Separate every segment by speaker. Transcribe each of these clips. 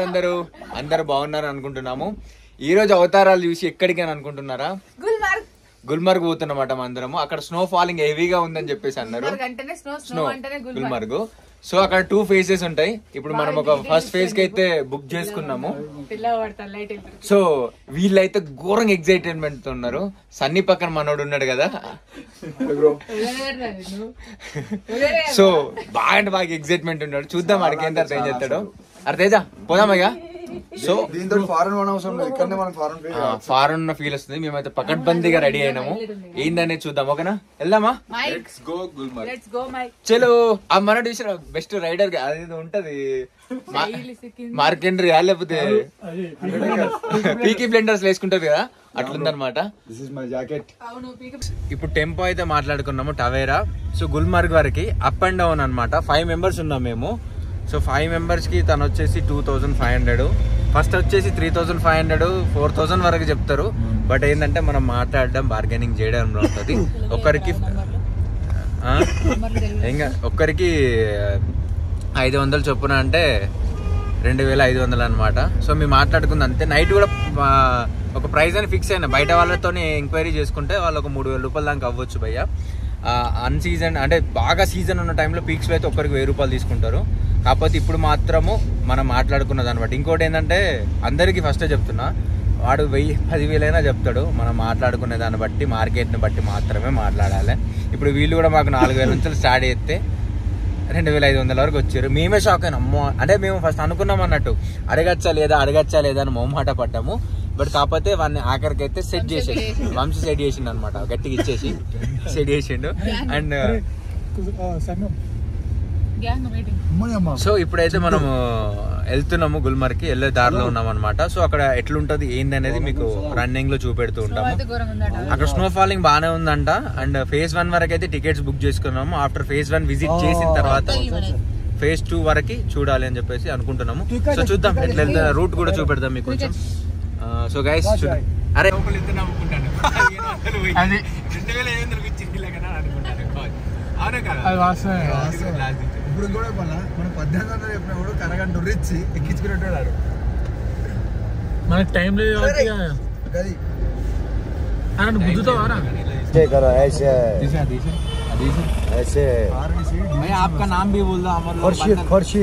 Speaker 1: ఉన్నారు అందరూ బాగున్నారు అనుకుంటున్నాము. ఈ రోజు అవతారాలు చూసి ఎక్కడికి అని అనుకుంటున్నారా? గుల్మర్గ్ పోతున్నమాట అందరము. అక్కడ స్నో ఫాలింగ్ హెవీగా ఉందని చెప్పేసి అన్నారు. స్నో గుల్మర్గ్. సో అక్కడ 2 phases ఉంటాయి. ఇప్పుడు మనం ఒక ఫస్ట్ ఫేజ్ కి అయితే బుక్ చేసుకున్నాము. సో వీళ్ళైతే ఘోరంగా ఎక్సైట్మెంట్ ఉన్నారు. సన్నీ పక్కన మనోడు ఉన్నాడు కదా, సో బాగా ఎక్సైట్మెంట్ ఉన్నాడు. చూద్దాం అడిగి ఏం తర్వాత ఏం చేస్తాడు. అర్థేజా పోదామయ్యా. సో
Speaker 2: దీంతో
Speaker 1: ఫారెన్ ఫీల్ వస్తుంది. మేమైతే పకడ్బందీగా రెడీ అయినాము. ఏందనేది చూద్దాం. ఓకేనా, వెళ్దామా? చలో. ఆ మన బెస్ట్ రైడర్ అది ఉంటది మార్కెండ్రీ లేకపోతే పీకీ బ్లెండర్స్ వేసుకుంటారు కదా, అట్లుందనమాట. ఇప్పుడు టెంపో అయితే మాట్లాడుకున్నాము టవేరా. సో గుల్మర్గ్ వరకు అప్ అండ్ డౌన్ అనమాట. 5 members ఉన్నాం మేము. సో 5 members కి తను వచ్చేసి 2500. ఫస్ట్ వచ్చేసి 3500, 4000 వరకు చెప్తారు. బట్ ఏంటంటే మనం మాట్లాడడం బార్గెనింగ్ చేయడంలో ఉంటుంది. ఒక్కరికి 500 చొప్పున అంటే 2500 అనమాట. సో మేము మాట్లాడుకుంది అంతే. నైట్ కూడా ఒక ప్రైస్ అని ఫిక్స్ అయినా. బయట వాళ్ళతో ఎంక్వైరీ చేసుకుంటే వాళ్ళు ఒక 3000 రూపాయల దాకా అవ్వచ్చు భయ్య. అన్ సీజన్ అంటే బాగా సీజన్ ఉన్న టైంలో పీక్స్లో అయితే ఒక్కరికి 1000 రూపాయలు తీసుకుంటారు. కాకపోతే ఇప్పుడు మాత్రము మనం మాట్లాడుకున్నది అనమాట. ఇంకోటి ఏంటంటే అందరికీ ఫస్టే చెప్తున్నా, వాడు 1000-10,000 అయినా చెప్తాడు. మనం మాట్లాడుకునే దాన్ని బట్టి, మార్కెట్ని బట్టి మాత్రమే మాట్లాడాలి. ఇప్పుడు వీళ్ళు కూడా మాకు 4000 నుంచి స్టార్ట్ చేస్తే 2500 వరకు వచ్చారు. మేమే షాక్ అయినా. అమ్మో అంటే మేము ఫస్ట్ అనుకున్నాం అన్నట్టు, అడగచ్చా లేదా అని మొహమాట పడ్డాము. బట్ కాకపోతే వాడిని ఆఖరికి అయితే సెట్ చేసేది, వంశీ సెట్ చేసిండు అనమాట. గట్టిగా ఇచ్చేసి సెట్ చేసిండు. అండ్ సో ఇప్పుడైతే మనము వెళ్తున్నాము గుల్మర్గ్కి. వెళ్ళే దారిలో ఉన్నాం అనమాట. సో అక్కడ ఎట్లుంటది ఏంది అనేది మీకు రన్నింగ్ లో చూపెడుతూ ఉంటాము. అక్కడ స్నో ఫాలింగ్ బాగానే ఉందంట. అండ్ phase 1 వరకు అయితే టికెట్స్ బుక్ చేసుకున్నాము. ఆఫ్టర్ phase 1 విజిట్ చేసిన తర్వాత phase 2 వరకు చూడాలి అని చెప్పేసి అనుకుంటున్నాము. సో చూద్దాం ఎట్లా వెళ్తా, రూట్ కూడా చూపెడదాం మీకు కొంచెం. సో గైస్ అరే
Speaker 2: ఇప్పుడు కూడా మనం 1800 చెప్పినప్పుడు కరగంట ఉరిచ్చి ఎక్కించుకునేటాడు.
Speaker 3: మనకి టైం లేదు
Speaker 1: ऐसे भैया आपका नाम भी बोल दो.
Speaker 2: खर्शीद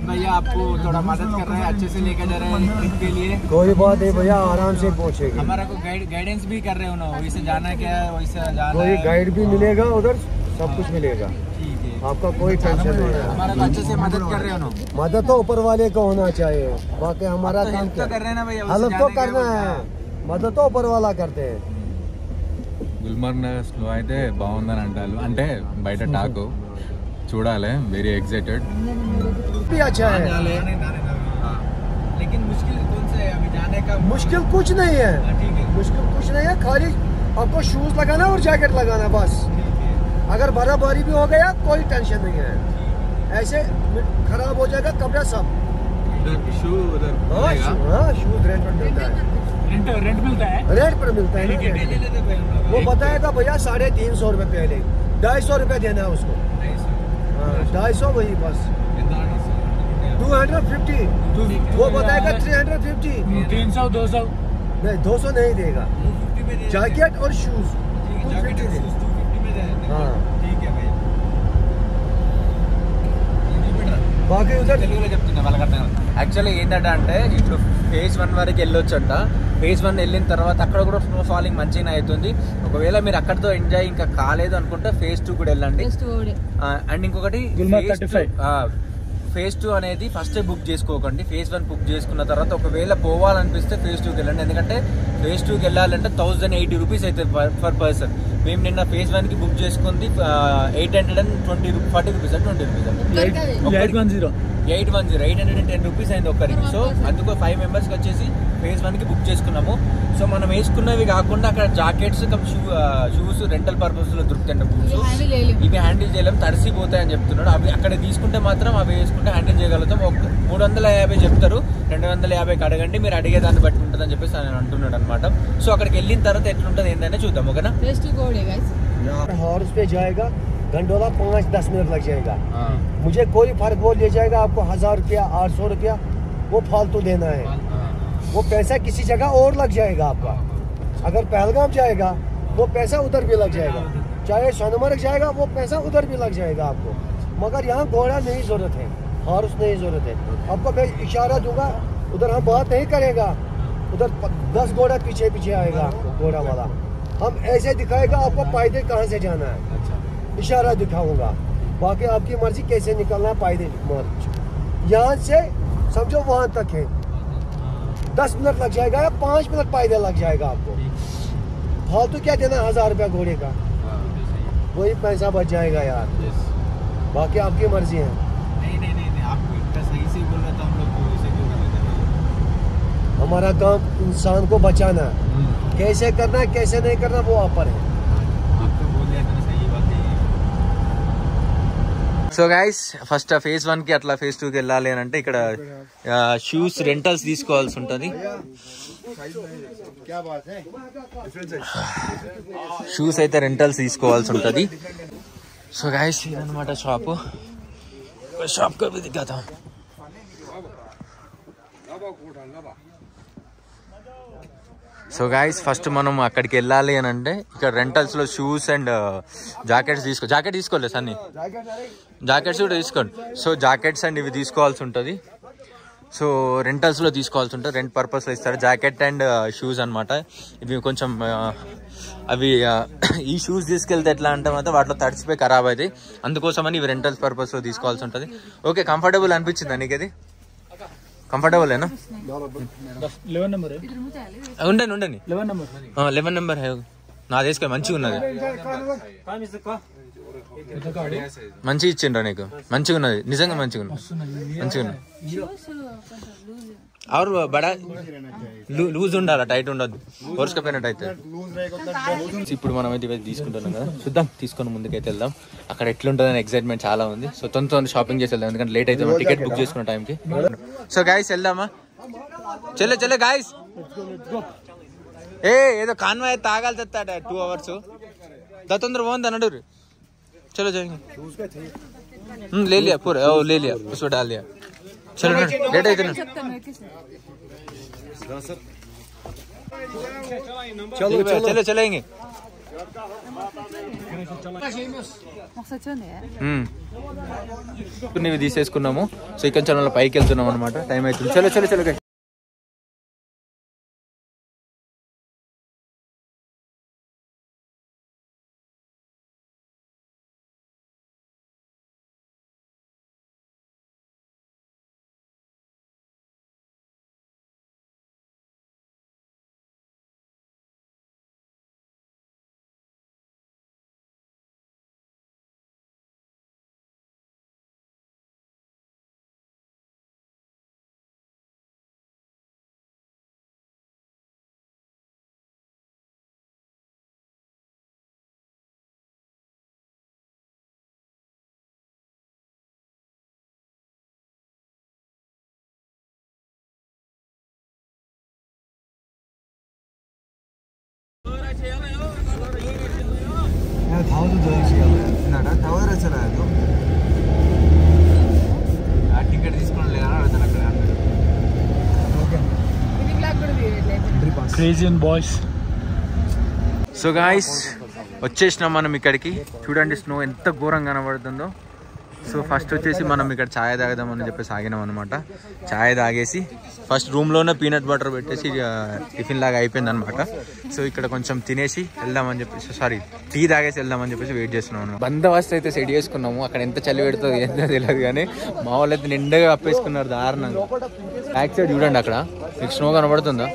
Speaker 1: भैया आपको थोड़ा मदद कर रहे हैं, अच्छे से लेकर जा रहे हैं ट्रिप के लिए.
Speaker 2: कोई बात नहीं भैया, आराम से पहुंचेगी.
Speaker 1: हमारा को गाइडेंस भी कर रहे हो ना, वैसे जाना क्या है वैसे जाना.
Speaker 2: कोई गाइड भी मिलेगा उधर, सब कुछ मिलेगा. आपका कोई टेंशन नहीं है.
Speaker 1: हमारा को अच्छे से मदद कर रहे हो ना.
Speaker 2: मदद तो ऊपर वाले को होना चाहिए. बाकी हमारा काम
Speaker 1: क्या कर रहे हैं ना भैया,
Speaker 2: हेल्प तो करना है. मदद तो ऊपर वाला करते हैं.
Speaker 4: గుల్మర్గ్ స్నో అయితే బాగుందని అంటారు. అంటే బయట టాకు చూడాలి. Very excited.
Speaker 1: लेकिन मुश्किल कौन सा है अभी जाने का?
Speaker 2: मुश्किल कुछ नहीं है. मुश्किल कुछ नहीं है, खाली आपको शूज लगाना और जैकेट लगाना बस. अगर बर्फबारी भी हो गया कोई टेंशन नहीं है. ऐसे खराब हो जाएगा कपड़ा सब. शूज रेंट पर मिलता है.
Speaker 3: रेंट मिलता है.
Speaker 2: रेंट पर मिलता है. वो बताएगा भैया 350 रुपए पहले, 250 रुपए देना है उसको. 250 वही बस. 250 वो बताएगा 350.
Speaker 3: 300 200
Speaker 2: नहीं 200 नहीं देगा. जैकेट और शूज 250 देगा. हाँ బాగా
Speaker 1: తెలుగులో చెప్తున్నా వాళ్ళకి. యాక్చువల్లీ ఏంటంటే ఇప్పుడు phase 1 వరకు వెళ్ళొచ్చంట. phase 1 వెళ్ళిన తర్వాత అక్కడ కూడా స్నో ఫాలింగ్ మంచిగా అవుతుంది. ఒకవేళ మీరు అక్కడతో ఎంజాయ్ ఇంకా కాలేదు అనుకుంటే phase 2 కూడా వెళ్ళండి. అండ్ ఇంకొకటి phase 2 అనేది ఫస్ట్ బుక్ చేసుకోకండి. phase 1 బుక్ చేసుకున్న తర్వాత ఒకవేళ పోవాలనిపిస్తే phase 2కి వెళ్ళండి. ఎందుకంటే phase 2కి వెళ్ళాలంటే 1080 రూపీస్ అవుతుంది పర్ పర్సన్. మేము నిన్న phase 1 కి బుక్ చేసుకుంది 840 రూపీస్ 20 రూపీస్ 810 రూపీస్ అయింది ఒక్కరికి. సో అందుకో 5 members వచ్చేసి phase 1 కి బుక్ చేసుకున్నాము. సో మనం వేసుకున్నవి కాకుండా అక్కడ జాకెట్స్ షూస్ రెంటల్ పర్పస్ లో దొరుకుతాయండి. బూట్స్ ఇవి హ్యాండిల్ చేయలేం, తడిసిపోతాయని చెప్తున్నాడు. అవి అక్కడ తీసుకుంటే మాత్రం అవి వేసుకుంటే హ్యాండిల్ చేయగలుగుతాం. 350 చెప్తారు, 250 అడగండి, మీరు అడిగేదాన్ని బట్టి ఉంటుందని చెప్పేసి ఆయన అంటున్నాడు అనమాట. సో అక్కడికి వెళ్ళిన తర్వాత ఎట్లుంటది ఏంటనే చూద్దాం. ఓకేనా?
Speaker 2: हॉर्स पे जाएगा गंडोला 5-10 मिनट लग जाएगा। मुझे कोई फर्क, वो ले जाएगा आपको 1000 रुपया 800 रुपया, वो फालतू देना है। वो पैसा किसी जगह और लग जाएगा आपका। अगर पहलगाम जाएगा वो पैसा उधर भी लग जाएगा, चाहे सोनमर्ग जाएगा वो पैसा उधर भी लग जाएगा आपको। मगर यहाँ घोड़ा नहीं जरूरत है, हार्स नहीं जरूरत है। आपको मैं इशारा दूंगा, उधर हम बात नहीं करेगा, उधर 10 घोड़ा पीछे पीछे आएगा घोड़ा वाला। हम ऐसे दिखाएगा आपको पायदल कहाँ से जाना है, इशारा दिखाऊंगा। बाकी आपकी मर्जी कैसे निकलना है पायदल मार्च। यहाँ से समझो वहाँ तक है 10 मिनट लग जाएगा या 5 मिनट पायदल लग जाएगा आपको। फालतू क्या देना 1000 रुपया घोड़े का, वही पैसा बच जाएगा यार। बाकी आपकी मर्जी है।
Speaker 1: नहीं आपको इतना सही से बोल रहा था, हम लोग को इसे क्यों करना है?
Speaker 2: हमारा काम इंसान को बचाना है, कैसे करना है कैसे नहीं करना वो आप पर है।
Speaker 1: आपको बोल दिया था, सही बात है। సో గైస్ ఫస్ట్ ఫేజ్ 1 కి అట్లా ఫేజ్ 2 కి వెళ్ళాలి అని అంటే ఇక్కడ షూస్ రెంటల్స్ తీసుకోవాల్సి ఉంటుంది. షూస్ అయితే రెంటల్స్ తీసుకోవాల్సి ఉంటుంది. సో గైస్ ఇదన్నమాట షాప్. షాప్ కా భీ దిఖాతా హూం. సో గైస్ ఫస్ట్ మనం అక్కడికి వెళ్ళాలి అని అంటే ఇక్కడ రెంటల్స్ లో షూస్ అండ్ జాకెట్స్ జాకెట్ తీసుకోలేదు సన్ని, జాకెట్స్ కూడా తీసుకోండి. సో జాకెట్స్ అండ్ ఇవి తీసుకోవాల్సి ఉంటుంది. సో రెంటల్స్లో తీసుకోవాల్సి ఉంటుంది, రెంట్ పర్పస్లో ఇస్తారు జాకెట్ అండ్ షూస్ అనమాట. ఇవి కొంచెం అవి ఈ షూస్ తీసుకెళ్తే ఎట్లా అంటే మాత్రం వాటిలో తడిచిపోయి ఖరాబ్ అవుతాయి, అందుకోసమని ఇవి రెంటల్స్ పర్పస్లో తీసుకోవాల్సి ఉంటుంది. ఓకే, కంఫర్టబుల్ అనిపించిందా నీకు? అది కంఫర్టబుల్ ఏనా?
Speaker 3: 11 నెంబర్
Speaker 1: ఉండని 11 నెంబర్ నా తీసుకో, మంచిగా ఉన్నది, మంచిగా ఇచ్చిండ్రా నీకు, మంచిగా ఉన్నది, నిజంగా మంచిగా ఉన్నది. ఆరు బడా లూజ్ ఉండాలి, టైట్ ఉండదు, కోర్సుకపోయినట్టు అయితే. ఇప్పుడు మనం అయితే ఇవైతే తీసుకుంటున్నాం కదా, చూద్దాం తీసుకొని ముందుకైతే వెళ్దాం. అక్కడ ఎట్లుంటుందని ఎక్సైట్మెంట్ చాలా ఉంది. సో తొందర షాపింగ్ చేసి వెళ్దాం, ఎందుకంటే లేట్ అయితే టికెట్ బుక్ చేసుకున్న టైంకి. సో గాయస్ వెళ్దామా? చలో గాయస్. ఏదో కాన్వా అయితే తాగాలి చెప్తాడ 2 hours తొందర పోంది అన్నాడు. चलो जाएंगे, ले लिया पूरा, ले लिया उसको डाल लिया. चलो लेट है इतना, चलो चलेंगे. కొన్ని తీసేసుకున్నాము. సో ఇక్కడ చాలా పైకి వెళ్తున్నాం అనమాట, టైం అవుతుంది. చలో టికెట్ తీసుకుని లేదా అడుగుతాను అక్కడ.
Speaker 3: Crazy boys.
Speaker 1: సో గాయస్ వచ్చేసినాం మనం ఇక్కడికి. చూడండి స్నో ఎంత ఘోరంగా కనబడుతుందో. సో ఫస్ట్ వచ్చేసి మనం ఇక్కడ ఛాయ్ తాగదామని చెప్పేసి ఆగినాం అనమాట. ఛాయ్ తాగేసి ఫస్ట్ రూమ్లోనే పీనట్ బటర్ పెట్టేసి టిఫిన్ లాగా అయిపోయింది అనమాట. సో ఇక్కడ కొంచెం తినేసి వెళ్దామని చెప్పేసి, సారీ టీ తాగేసి వెళ్దామని చెప్పేసి వెయిట్ చేస్తున్నాం అనమాట. బందోబస్తు అయితే సెట్ చేసుకున్నాము. అక్కడ ఎంత చలి పెడుతుంది ఏంటో తెలియదు కానీ మా వాళ్ళు అయితే నిండగా కప్పేసుకున్నారు దారుణంగా. బ్యాక్ సైడ్ చూడండి, అక్కడ మీకు స్నో కనబడుతుందా?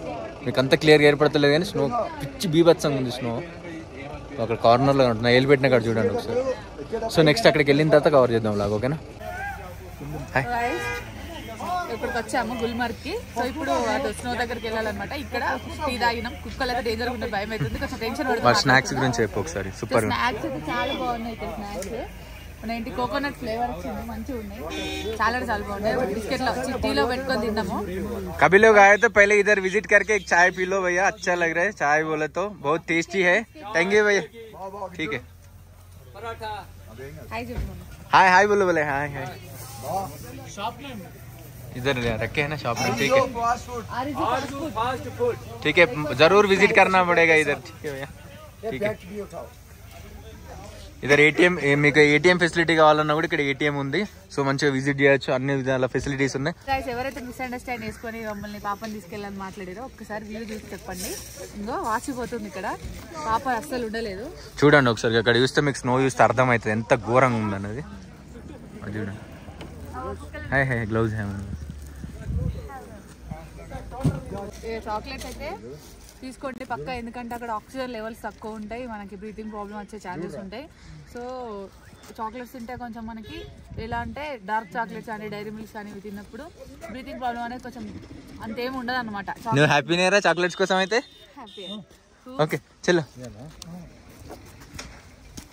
Speaker 1: మీకు అంత క్లియర్గా ఏర్పడతలేదు కానీ స్నో పిచ్చి బీభత్సంగా ఉంది. స్నో అక్కడ కార్నర్లో ఉంటుంది, ఏలు పెట్టిన కాడ చూడండి ఒకసారి. సో నెక్స్ట్ అక్కడికి వెళ్ళిన తర్వాత కవర్ చేద్దాం లాగా, ఓకేనా?
Speaker 5: ఇక్కడికి వచ్చాము గుల్మర్గ్ కి. సో ఇప్పుడు అటు స్నో దగ్గరికి వెళ్ళాలన్నమాట. ఇక్కడ టీ తాగినాం, కుక్కలు అయితే డేంజర్ ఉంటుంది, భయం అవుతుంది, కొంచెం టెన్షన్ పడుతుంది.
Speaker 1: స్నాక్స్ గురించి చెప్పు ఒకసారి. సూపర్
Speaker 5: స్నాక్స్ అయితే చాలా బాగున్నాయి ఇక్కడ. స్నాక్స్ ఏంటి కోకోనట్ ఫ్లేవర్ వచ్చింది, మంచిగా ఉన్నాయి, చాలా బాగున్నాయి. బిస్కెట్ లో టీలో పెట్టుకొని తిన్నాము.
Speaker 1: कभी लोग आए तो पहले इधर विजिट करके एक चाय पी लो भैया, अच्छा लग रहा है. चाय बोले तो बहुत टेस्टी है. थैंक यू भैया, ठीक है.
Speaker 5: हाय చెప్పు
Speaker 1: हाय हाय बोलो बोले हाय हाय इधर रखे हैं ना शॉप में ठीक है ठीक है जरूर विजिट करना पड़ेगा इधर ठीक है भैया ठीक है ఇదర్ ఏటీఎం మీకు ఏటీఎం ఫెసిలిటీ కావాలన్నా కూడా ఇక్కడ ఏటీఎం ఉంది సో మంచిగా విజిట్ చేయొచ్చు అన్ని విధాల ఫెసిలిటీస్ ఉన్నాయి
Speaker 5: గైస్ ఎవరైతే మిస్అండర్స్టాండ్ చేసుకొని మమ్మల్ని పాపని తీసుకెళ్ళని మాట్లాడారో ఒక్కసారి వ్యూ చూసి చెప్పండి ఇంకో వాచిపోతుంది ఇక్కడ పాప అస్సలు ఉండలేదు
Speaker 1: చూడండి ఒకసారి అక్కడ చూస్తే మీకు స్నో చూస్తే అర్థమవుతుంది ఎంత ఘోరంగా ఉందన్నది చూడండి high high gloves high
Speaker 5: chocolate అయితే తీసుకోండి పక్కా ఎందుకంటే అక్కడ ఆక్సిజన్ లెవెల్స్ తక్కువ ఉంటాయి మనకి బ్రీతింగ్ ప్రాబ్లం వచ్చే ఛాన్సెస్ ఉంటాయి సో చాక్లెట్స్ తింటే కొంచెం మనకి ఎలా అంటే డార్క్ చాక్లెట్స్ కానీ డైరీ మిల్క్స్ కానీ ఇవి తిన్నప్పుడు బ్రీతింగ్ ప్రాబ్లం అనేది కొంచెం అంతేమి ఉండదు అనమాట
Speaker 1: నువ్వు హ్యాపీనేరా చాక్లెట్స్ కోసం అయితే
Speaker 5: హ్యాపీ
Speaker 1: ఓకే చలో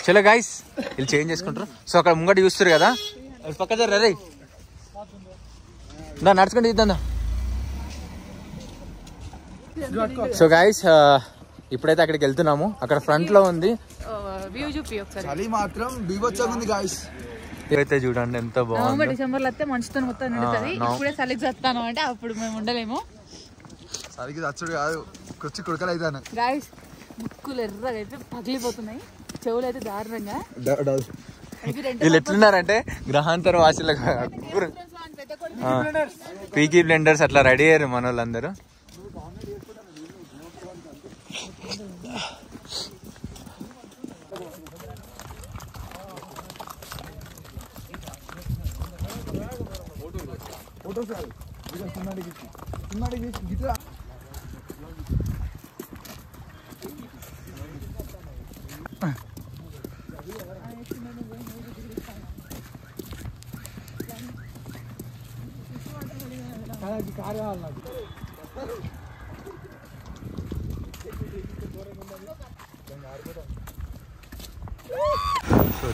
Speaker 1: చలో గైస్ వీళ్ళు చేంజ్ చేసుకుంటారు సో అక్కడ ముంగట చూస్తారు కదా పక్క జర రే నడుచుకుంటే ఇద్దా సో గైస్ ఇప్పుడైతే అక్కడికి వెళ్తున్నాము అక్కడ ఫ్రంట్ లో ఉంది
Speaker 5: వ్యూ చూపి ఒకసారి
Speaker 2: చలి మాత్రం బీభత్సంగా గైస్
Speaker 1: ఇదైతే చూడండి ఎంత బాగుంది
Speaker 5: నవంబర్ డిసెంబర్ లో వస్తే మంచుతో మొత్తం నిండుతుంది ఇప్పుడే చలికి చస్తాను అంటే అప్పుడు మేము ఉండలేము
Speaker 2: చలికి చచ్చుడు కాదు కొచ్చి కుడకలు అవుతాను
Speaker 5: గైస్ ముక్కులు ఎర్రగా అయితే పగిలిపోతున్నాయి చెవులు అయితే దారుణంగా
Speaker 1: వీళ్ళు ఎట్లున్నారంటే గ్రహాంతర వాసులు పీకీ బ్లెండర్స్ అట్లా రెడీ అయ్యారు మన వాళ్ళందరూ సో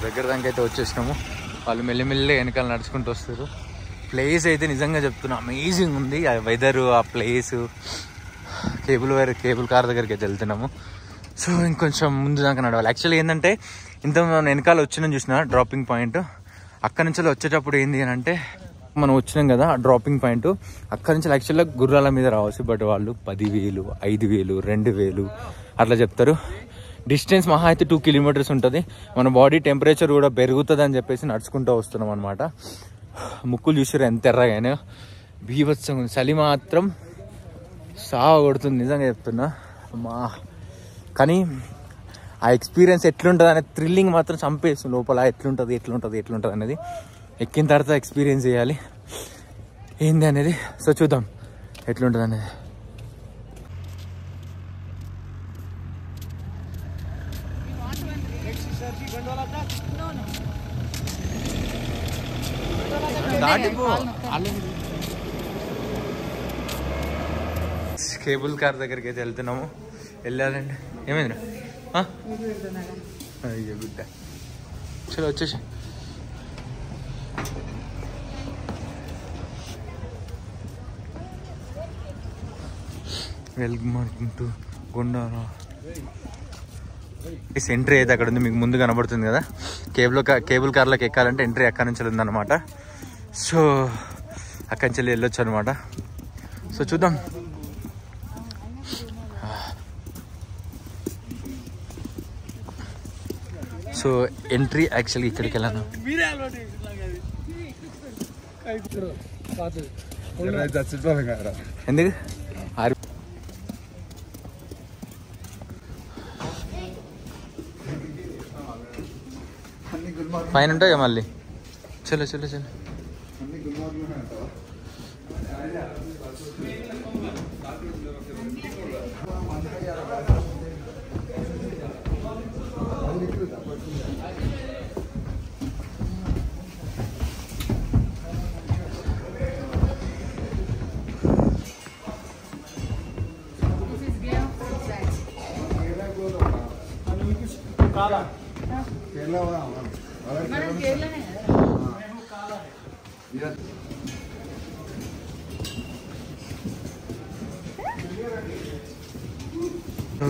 Speaker 1: దగ్గర దానికి అయితే వచ్చేసినాము వాళ్ళు మెల్లిమెల్లి వెనకాల నడుచుకుంటూ వస్తారు ప్లేస్ అయితే నిజంగా చెప్తున్నా అమేజింగ్ ఉంది ఆ వెదరు ఆ ప్లేసు కేబుల్ కార్ దగ్గరికి అయితే వెళ్తున్నాము సో ఇంకొంచెం ముందు దాకా నడవాలి యాక్చువల్లీ ఏంటంటే ఇంత మనం వెనకాల వచ్చిన చూసిన డ్రాపింగ్ పాయింట్ అక్కడి నుంచి వచ్చేటప్పుడు ఏంది అని అంటే మనం వచ్చినాం కదా ఆ డ్రాపింగ్ పాయింట్ అక్కడి నుంచి యాక్చువల్గా గుర్రాల మీద రావచ్చు బట్ వాళ్ళు 10,000 5,000 2,000 అట్లా చెప్తారు డిస్టెన్స్ మహా అయితే 2 కిలోమీటర్స్ ఉంటుంది మన బాడీ టెంపరేచర్ కూడా పెరుగుతుంది అని చెప్పేసి నడుచుకుంటూ వస్తున్నాం అనమాట ముక్కులు చూసారు ఎంత ఎర్రగానే బీభత్సంగా ఉంది చలి మాత్రం సావ కొడుతుంది నిజంగా చెప్తున్నా మా కానీ ఆ ఎక్స్పీరియన్స్ ఎట్లుంటుంది అనే థ్రిల్లింగ్ మాత్రం చంపేస్తుంది లోపల ఎట్లుంటుంది అనేది ఎక్కిన తర్వాత ఎక్స్పీరియన్స్ చేయాలి ఏంది అనేది సో చూద్దాం ఎట్లుంటుంది అనేది కేబుల్ కార్ దగ్గరికి అయితే వెళ్తున్నాము వెళ్ళాలండి ఏమైంది అయ్యో బిడ్డ చలో వచ్చేసి వెల్కమ్ గుండారా ఎంట్రీ అయితే అక్కడ ఉంది మీకు ముందు కనబడుతుంది కదా కేబుల్ కార్లోకి ఎక్కాలంటే ఎంట్రీ అక్కడి నుంచి ఉందన్నమాట సో అక్కడి నుంచి వెళ్ళొచ్చు అనమాట సో చూద్దాం సో ఎంట్రీ యాక్చువల్లీ ఇక్కడికి వెళ్ళాను ఎందుకు పైన ఉంటాయి కదా మళ్ళీ చలో చలో చలో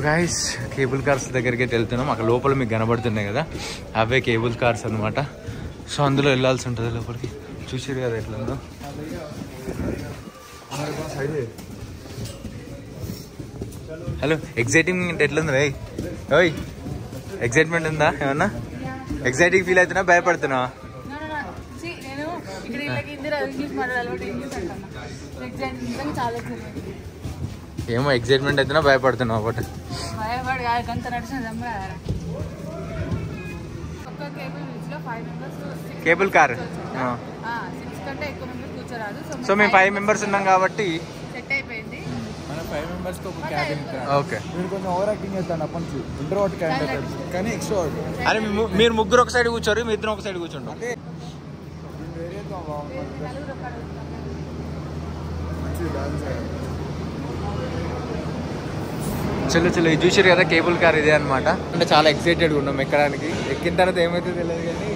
Speaker 1: గైస్ కేబుల్ కార్స్ దగ్గరికి అయితే వెళ్తున్నాం. అక్కడ లోపల మీకు కనబడుతున్నాయి కదా, అవే కేబుల్ కార్స్ అనమాట. సో అందులో వెళ్ళాల్సి ఉంటుంది లోపలికి. చూసారు కదా ఎట్లా ఉందో. హలో, ఎగ్జైటింగ్ ఎట్లుంది భయ్? ఓయ్ ఎగ్జైట్మెంట్ ఉందా ఏమన్నా? ఎగ్జైటింగ్ ఫీల్ అవుతున్నా, భయపడుతున్నా? ఏమో ఎగ్జైట్మెంట్ అవుతున్నా, భయపడుతున్నావు ఒకటి. Cable car. సో మేము 5 మెంబర్స్ ఉన్నాం కాబట్టి
Speaker 5: సెట్ అయిపోయింది.
Speaker 4: మన 5 మెంబర్స్కి ఒక క్యాబిన్.
Speaker 1: ఓకే.
Speaker 3: మీరు కొంచెం ఓవర్ యాక్టింగ్ చేస్తాను అప్పటి నుంచి. ఇంట్రోవర్ట్ క్యాండిడేట్ కానీ ఎక్స్ట్రోవర్ట్.
Speaker 1: అరే మీరు ముగ్గురు ఒక సైడ్ కూర్చోరు, మీ ఇద్దరు ఒక సైడ్ కూర్చుంటాం. చలో చలో, ఇది చూసారు కదా కేబుల్ కార్ ఇదే అనమాట. అంటే చాలా ఎక్సైటెడ్గా ఉన్నాం ఎక్కడానికి. ఎక్కిన తర్వాత ఏమైతే తెలియదు కానీ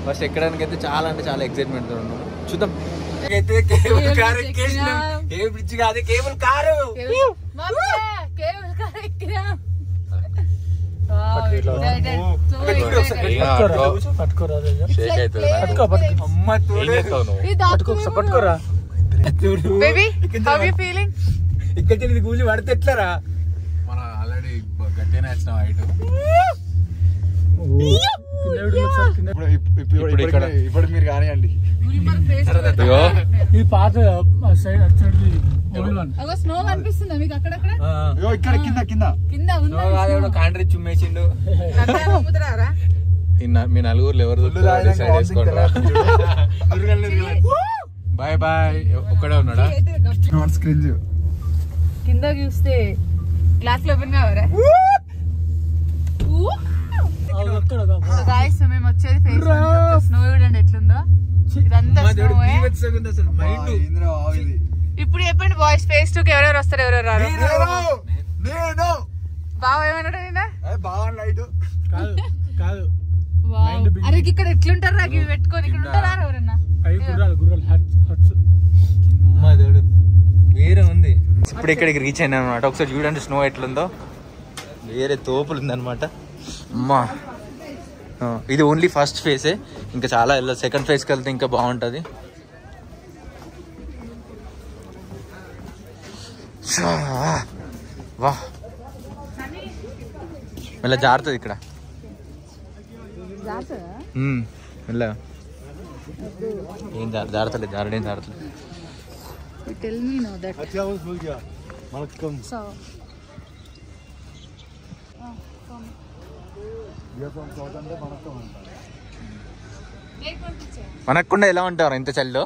Speaker 1: ఫస్ట్ ఎక్కడానికి అయితే చాలా అంటే చాలా ఎక్సైట్మెంట్ ఉన్నాం. చూద్దాం. కేబుల్ కార్ ఎక్కేసినాం. ఏ బ్రిడ్జ్ కాదు, కేబుల్ కారు. ఇక్కడ ఇది కూలి పడితే ఎట్లారా?
Speaker 4: మనం ఆల్రెడీ గట్టిగానే వచ్చినాం హైట్.
Speaker 3: ఇప్పుడు మీరు కానివ్వండి.
Speaker 2: ఈ పాత సైడ్ వచ్చేది
Speaker 5: స్నో కనిపిస్తుందా మీకు అక్కడక్కడ?
Speaker 3: ఇక్కడ కింద కింద
Speaker 5: కింద
Speaker 1: కాండ్రి చుమ్మేసిండు.
Speaker 4: మీ నలుగురు ఎవరు డిసైడ్ చేసుకోండి. Bye bye. ఒక్కడే ఉన్నాడా?
Speaker 3: స్క్రీన్
Speaker 5: కింద చూస్తే గ్లాస్ లో ఓపెన్ కావరా? గాయ్స్ మేము వచ్చేది ఫేస్ స్నో చూడండి ఎట్లుందో. ఇదంతా ఇప్పుడు చెప్పండి బాయ్స్, ఫేస్ 2 కి ఎవరెవరు వస్తారు, ఎవరెవరు రారు? బావ ఏమన్నాడు? అరే ఇక్కడ ఎట్లుంటారు నాకు ఇవి పెట్టుకొని? ఇక్కడ ఉంటారా ఎవరన్నా?
Speaker 1: వేరే ఉంది. ఇప్పుడు ఇక్కడికి రీచ్ అయినా అనమాట. ఒకసారి చూడండి స్నో ఎట్లుందో. వేరే తోపులు ఉందన్నమాట. అమ్మా, ఇది ఓన్లీ ఫస్ట్ ఫేజే, ఇంకా చాలా వెళ్ళదు. సెకండ్ ఫేజ్కి వెళ్తే ఇంకా బాగుంటుంది. వా మళ్ళీ జారుతుంది ఇక్కడ. మెల్ల ఏం జారతలేదు, జారడేం జారతలేదు.
Speaker 5: Tell me no that.
Speaker 3: अच्छा वो भूल गया मलकम
Speaker 5: So.
Speaker 3: ये कौन सा अंदर मलकम
Speaker 1: మనకుండా ఎలా ఉంటారు ఇంత చలిలో?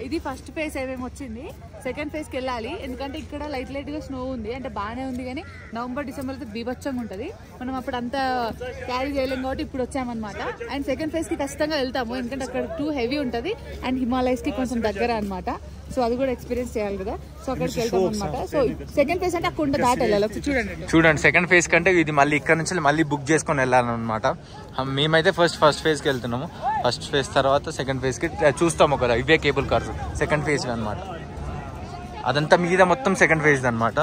Speaker 5: ఇది ఫస్ట్ ఫేజ్ ఏమేమి వచ్చింది. సెకండ్ ఫేజ్కి వెళ్ళాలి, ఎందుకంటే ఇక్కడ లైట్ గా స్నో ఉంది. అంటే బాగానే ఉంది కానీ నవంబర్ డిసెంబర్ అయితే బీభత్సంగా ఉంటుంది. మనం అప్పుడు అంతా క్యారీ చేయలేం కాబట్టి ఇప్పుడు వచ్చామన్నమాట. అండ్ సెకండ్ ఫేజ్కి ఖచ్చితంగా వెళ్తాము, ఎందుకంటే అక్కడ టూ హెవీ ఉంటుంది అండ్ హిమాలయస్కి కొంచెం దగ్గర అనమాట. సో అది కూడా ఎక్స్పీరియన్స్ చేయాలి కదా. సో అక్కడికి వెళ్తాం అనమాట. సో సెకండ్ ఫేజ్ అంటే అక్కడ దాటి వెళ్ళాలి.
Speaker 1: చూడండి సెకండ్ ఫేజ్ కంటే ఇది మళ్ళీ ఇక్కడ నుంచి మళ్ళీ బుక్ చేసుకొని వెళ్ళాలన్నమాట. మేమైతే ఫస్ట్ ఫేజ్కి వెళ్తున్నాము. ఫస్ట్ ఫేజ్ తర్వాత సెకండ్ ఫేజ్కి చూస్తాము కదా. ఇవే కేబుల్ కార్స్ సెకండ్ ఫేజ్ అనమాట. అదంతా మీద మొత్తం సెకండ్ ఫేజ్ అనమాట.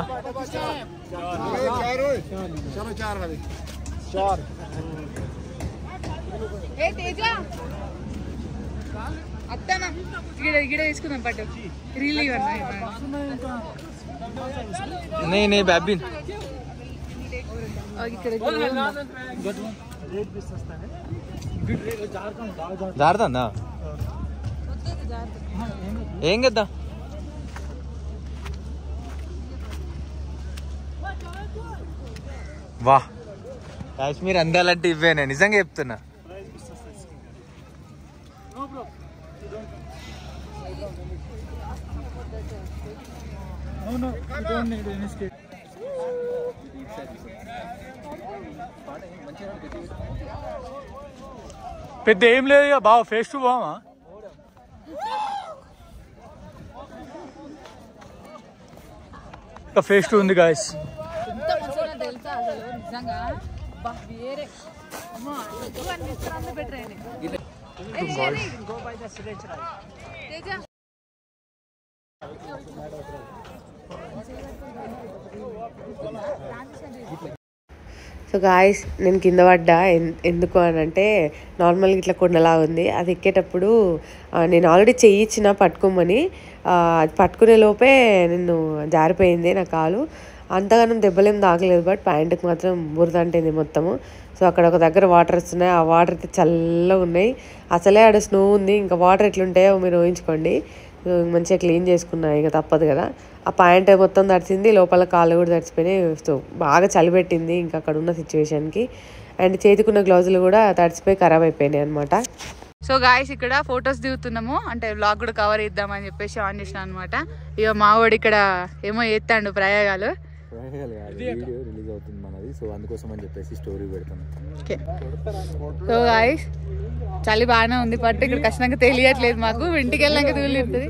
Speaker 5: తీసుకుందాం పట్టు రిలీవ్
Speaker 1: నే బాబీ జారుతుందా? ఏం కదా వా, కాశ్మీర్ అందాలంటే ఇవ్వేనే, నిజంగా చెప్తున్నా.
Speaker 2: పెద్ద ఏం లేదు ఇక బాగా ఫేస్ టు బావా. ఫేస్ టు ఉంది గాయస్.
Speaker 5: తెలుసా అసలు నిజంగా వేరే బెటర్
Speaker 6: సో గాయస్ నేను కింద పడ్డా. ఎందుకు అని అంటే నార్మల్గా ఇట్లా కొండలా ఉంది. అది ఎక్కేటప్పుడు నేను ఆల్రెడీ చెయ్యి ఇచ్చిన పట్టుకోమని, అది పట్టుకునే లోపే నేను జారిపోయింది నా కాలు. అంతగానం దెబ్బలేం తాగలేదు, బట్ ప్యాంటుకి మాత్రం బురద అంటేది మొత్తము. సో అక్కడ ఒక దగ్గర వాటర్ వస్తున్నాయి, ఆ వాటర్ అయితే చల్లగా ఉన్నాయి. అసలే ఆడ స్నో ఉంది, ఇంకా వాటర్ ఎట్లుంటాయో మీరు ఊహించుకోండి. మంచిగా క్లీన్ చేసుకున్నాయి, ఇక తప్పదు కదా. ఆ ప్యాంట్ మొత్తం తడిచింది, లోపల కాళ్ళు కూడా తడిచిపోయినాయి. సో బాగా చలి పెట్టింది ఇంకా అక్కడ ఉన్న సిచ్యువేషన్కి. అండ్ చేతికున్న గ్లౌజులు కూడా తడిచిపోయి ఖరాబ్ అయిపోయినాయి అనమాట.
Speaker 5: సో గాయస్ ఇక్కడ ఫొటోస్ దిగుతున్నాము, అంటే వ్లాగ్ కూడా కవర్ ఇద్దామని చెప్పేసి ఆన్ చేసిన అనమాట. ఇక మావాడు ఇక్కడ ఏమో ఎత్తాడు ప్రయోగాలు.
Speaker 4: వీడియో రిలీజ్ అవుతుంది మనది, సో అందుకోసం అని చెప్పేసి స్టోరీ పెడతాను.
Speaker 5: ఓకే సో గాయస్ చలి బాగానే ఉంది, బట్ ఇక్కడ ఖచ్చితంగా తెలియట్లేదు మాకు. ఇంటికి వెళ్ళాక తెలియతుంది.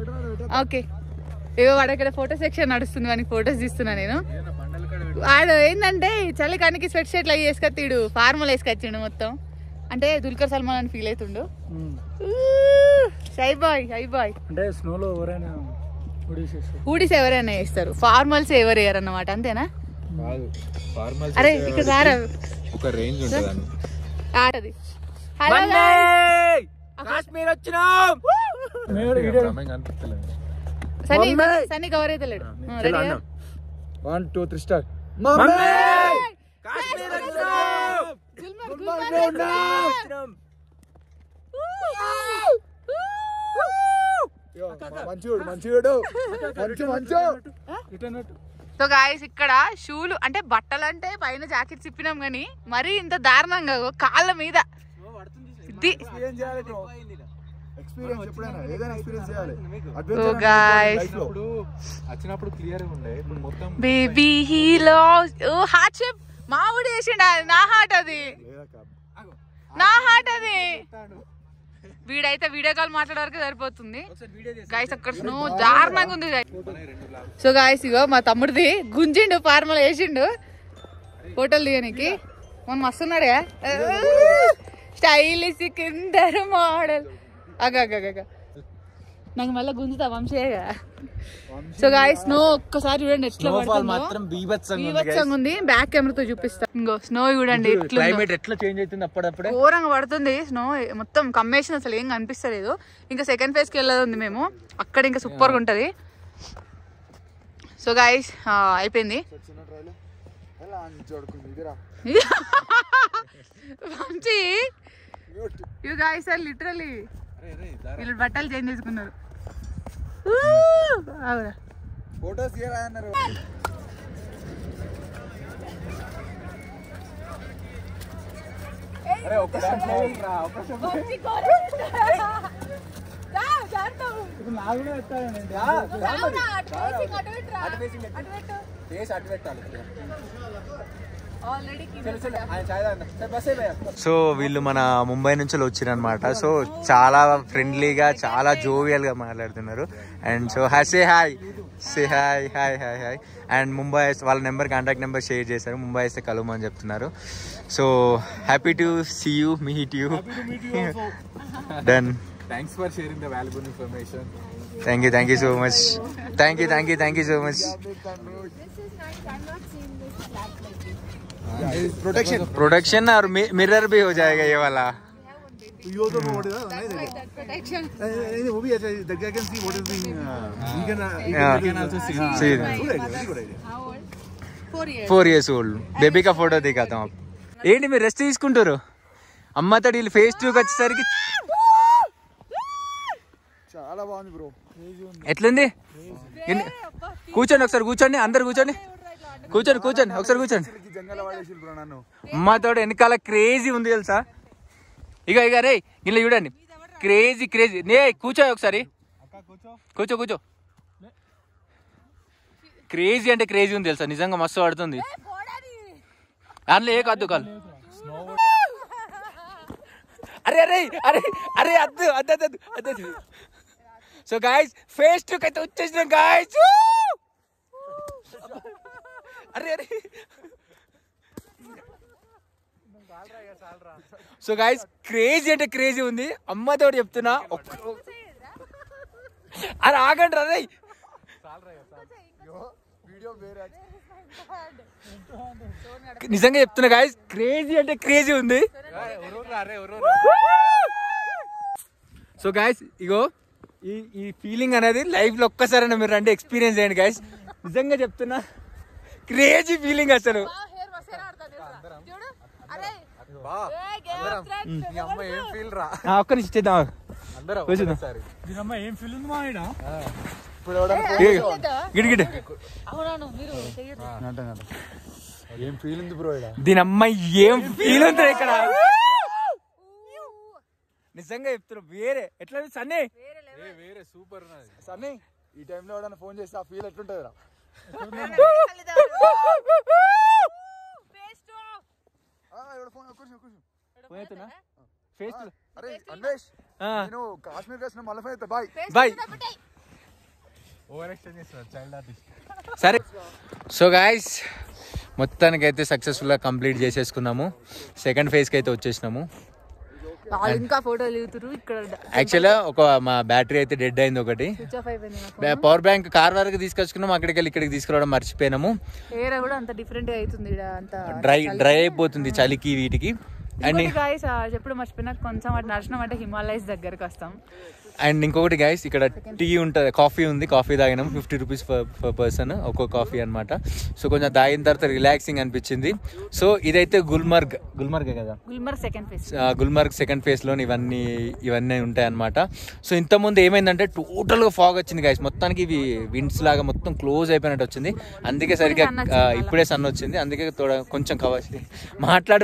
Speaker 5: ఓకే ఏవో వాడు ఇక్కడ ఫోటో సెక్షన్ నడుస్తుంది, వానికి ఫొటోస్ తీస్తున్నా నేను. వాడు ఏంటంటే చలి కనికి స్వెట్ షర్ట్లు అవి వేసుకొత్తిడు, ఫార్మల్ వేసుకొచ్చిండు మొత్తం. అంటే దుల్కర్ సల్మాన్ అని ఫీల్ అవుతుండు. షై బాయ్
Speaker 3: అంటే స్నోలో ఎవరైనా
Speaker 5: హూడీస్ ఎవరైనా వేస్తారు, ఫార్మల్స్ ఎవరు వేయరు అన్నమాట, అంతేనా?
Speaker 4: కాదు, ఫార్మల్స్
Speaker 5: అరే ఇక్కడ రారా,
Speaker 4: ఒక రేంజ్ ఉంటుంది.
Speaker 5: ఆటది.
Speaker 1: కాశ్మీర్ వచ్చినాం.
Speaker 5: సన్నీ కవర్ అయితే లేడు. Ready
Speaker 3: 1 2 3 star.
Speaker 5: సో గాయస్ ఇక్కడ షూలు అంటే బట్టలు అంటే పైన జాకెట్స్ ఇప్పినాం కానీ మరీ ఇంత దారుణంగా కాళ్ళ మీద
Speaker 4: వచ్చినప్పుడు క్లియర్ ఉండే, ఇప్పుడు మొత్తం
Speaker 5: బేబీ హీలో హార్ట్ షేప్ మావుడు వేసిండు. నా హార్ట్ అది, నా హార్ట్ అది. వీడైతే వీడియో కాల్ మాట్లాడే వరకు సరిపోతుంది గాయస్. అక్కడ స్నో దారుణంగా ఉంది. సో గాయస్ ఇగో మా తమ్ముడిది గుంజిండు, ఫార్మల్ వేసిండు ఫోటోలు దిగనికి. మనం మస్తున్నాడుగా స్టైల్ సికిందర్ మోడల్. అగ నాకు మళ్ళీ గుంజుతా వంశీగా. సో గాయస్ స్నో ఒక్కసారి చూడండి ఎట్లా
Speaker 1: మాత్రం
Speaker 5: బీభత్సంగా ఉంది. బ్యాక్ కెమెరాతో చూపిస్తా. ఇంకో స్నో చూడండి
Speaker 1: క్లైమేట్ ఎట్లా చేంజ్ అవుతుంది అప్పుడప్పుడే.
Speaker 5: ఘోరంగా పడుతుంది స్నో, మొత్తం కమ్మేషన్ అసలు ఏం కనిపిస్తలేదు. ఇంకా సెకండ్ ఫేజ్ కి వెళ్ళదు మేము, అక్కడ ఇంకా సూపర్ గా ఉంటది. సో గాయస్ అయిపోయింది. Vamshi you guys are literally వీళ్ళు బట్టలు చేంజ్ చేసుకున్నారు.
Speaker 3: ఫోటోస్ అన్నారు.
Speaker 1: సో వీళ్ళు మన ముంబై నుంచి వచ్చిరనమాట. సో చాలా ఫ్రెండ్లీగా, చాలా జోవియల్ గా మాట్లాడుతున్నారు. And so say hi and Mumbai వాళ్ళ నెంబర్, కాంటాక్ట్ నెంబర్ షేర్ చేశారు. ముంబై వస్తే కలుమని చెప్తున్నారు. So happy to see you, meet you. Done.
Speaker 4: Thanks for sharing the valuable information.
Speaker 1: Thank you so much. Thank you so much. Production और mirror भी हो जाएगा ये वाला.
Speaker 3: वो भी अच्छा है. The guy can see what is being. We can also see.
Speaker 1: 4 years old. Baby కా ఫోటో దిగాతాం. ఏంటి మీరు రెస్ట్ తీసుకుంటారు? అమ్మ తడి వీళ్ళు ఫేస్ 2 వచ్చేసరికి
Speaker 3: చాలా బాగుంది బ్రో.
Speaker 1: ఎట్లుంది? కూర్చోండి ఒకసారి, కూర్చోండి అందరు కూర్చోండి ఒకసారి కూర్చోండి. అమ్మతోడు వెనకాల క్రేజీ ఉంది తెలుసా. ఇక రే ఇలా చూడండి, క్రేజీ నే కూర్చో ఒకసారి, కూర్చో. క్రేజీ అంటే క్రేజీ ఉంది తెలుసా, నిజంగా మస్తు పడుతుంది. దాంట్లో ఏ కద్దు కాదు. అరే అద్దు. సో గాయస్ ఫేస్ 2 అయితే వచ్చేసినాం గాయస్. అరే సో గాయస్ క్రేజీ అంటే క్రేజీ ఉంది. అమ్మతో చెప్తున్నా, అరే ఆగండి రే. నిజంగా చెప్తున్నా గాయస్, క్రేజీ అంటే క్రేజీ ఉంది. సో గాయస్ ఇగో ఈ ఫీలింగ్ అనేది లైఫ్ లో ఒక్కసారైనా మీరు రండి ఎక్స్పీరియన్స్ చేయండి గాయస్. నిజంగా చెప్తున్నా క్రేజీ ఫీలింగ్ అసలు. ఒక్క నుంచి ఇచ్చేద్దాం. గిడి
Speaker 3: ఏం ఫీల్ ఉంది బ్రో?
Speaker 1: దీని అమ్మాయి ఏం ఫీల్ ఉంది ఇక్కడ. నిజంగా చెప్తున్నా వేరే. ఎట్లా సన్నీ?
Speaker 3: వేరే సూపర్ సన్నీ. ఈ టైంలో ఎవడన్నా ఫోన్ చేస్తే ఆ ఫీల్ ఎట్లుంటది రా? అరే అన్వేష్, నేను కాశ్మీర్ వచ్చిన మళ్ళీ బాయ్
Speaker 1: బాయ్.
Speaker 3: ఓవర్ ఎక్స్టెండ్ చేస్తున్నా చైల్డ్ ఆర్టిస్ట్.
Speaker 1: సరే సో గాయస్ మొత్తానికి అయితే సక్సెస్ఫుల్గా కంప్లీట్ చేసేసుకున్నాము. సెకండ్ ఫేజ్కి అయితే వచ్చేసినాము.
Speaker 5: ఇంకా ఫోటోలు దిగుతురు. ఇక్కడ
Speaker 1: యాక్చువల్గా మా బ్యాటరీ అయితే డెడ్ అయింది ఒకటి.
Speaker 5: స్విచ్ ఆఫ్ అయిపోయింది.
Speaker 1: పవర్ బ్యాంక్ కార్ వరకు తీసుకొచ్చుకున్నాము, అక్కడికి వెళ్ళి ఇక్కడికి తీసుకురావడం మర్చిపోయినాము.
Speaker 5: ఎయిర్ కూడా అంత డిఫరెంట్ అవుతుంది, అంత
Speaker 1: డ్రై అయిపోతుంది చలికి వీటికి. అండ్
Speaker 5: గాయస్ చెప్పుడు మర్చిపోయినా, కొంచెం అటు నడిచినాం అంటే హిమాలయస్ దగ్గరకు వస్తాం.
Speaker 1: అండ్ ఇంకొకటి గైస్, ఇక్కడ టీ ఉంటుంది, కాఫీ ఉంది, కాఫీ తాగినాం. 50 రూపీస్ పర్ పర్సన్ ఒక్కో కాఫీ అనమాట. సో కొంచెం తాగిన తర్వాత రిలాక్సింగ్ అనిపించింది. సో ఇదైతే గుల్మర్గ్ కదా, గుల్మర్గ్ సెకండ్ ఫేజ్ లో ఇవన్నీ ఉంటాయి అనమాట. సో ఇంతకుముందు ఏమైందంటే టోటల్గా ఫాగ్ వచ్చింది గైస్. మొత్తానికి ఇవి విండ్స్ లాగా మొత్తం క్లోజ్ అయిపోయినట్టు వచ్చింది. అందుకే సరిగ్గా ఇప్పుడే సన్ వచ్చింది, అందుకే కొంచెం కవర్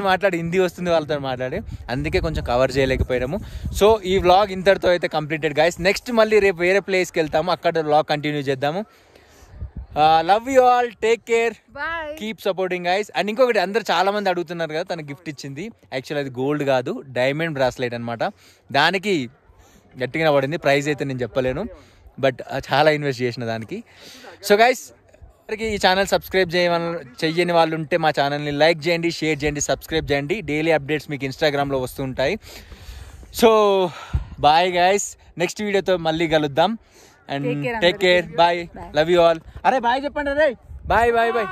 Speaker 1: మాట్లాడి హిందీ వస్తుంది వాళ్ళతో మాట్లాడి, అందుకే కొంచెం కవర్ చేయలేకపోయాము. సో ఈ వ్లాగ్ ఇంతటితో అయితే కంప్లీటెడ్ గైస్. నెక్స్ట్ మళ్ళీ రేపు వేరే ప్లేస్కి వెళ్తాము, అక్కడ వ్లాగ్ కంటిన్యూ చేద్దాము. Love you all, take care, keep supporting guys. And ఇంకొకటి, అందరు చాలా మంది అడుగుతున్నారు కదా, తనకు గిఫ్ట్ ఇచ్చింది. యాక్చువల్ అది గోల్డ్ కాదు, డైమండ్ బ్రాస్లెట్ అనమాట. దానికి గట్టిగా పడింది. ప్రైస్ అయితే నేను చెప్పలేను, బట్ చాలా ఇన్వెస్ట్ చేసిన దానికి. సో గైస్ ఈ ఛానల్ సబ్స్క్రైబ్ చెయ్యని వాళ్ళు ఉంటే మా ఛానల్ని లైక్ చేయండి, షేర్ చేయండి, సబ్స్క్రైబ్ చేయండి. డైలీ అప్డేట్స్ మీకు ఇన్స్టాగ్రామ్లో వస్తుంటాయి. సో బాయ్ గైస్, నెక్స్ట్ వీడియోతో మళ్ళీ కలుద్దాం. And take care, bye, love you all. అరే బాయ్ చెప్పండి. అరే బాయ్ బాయ్ బాయ్.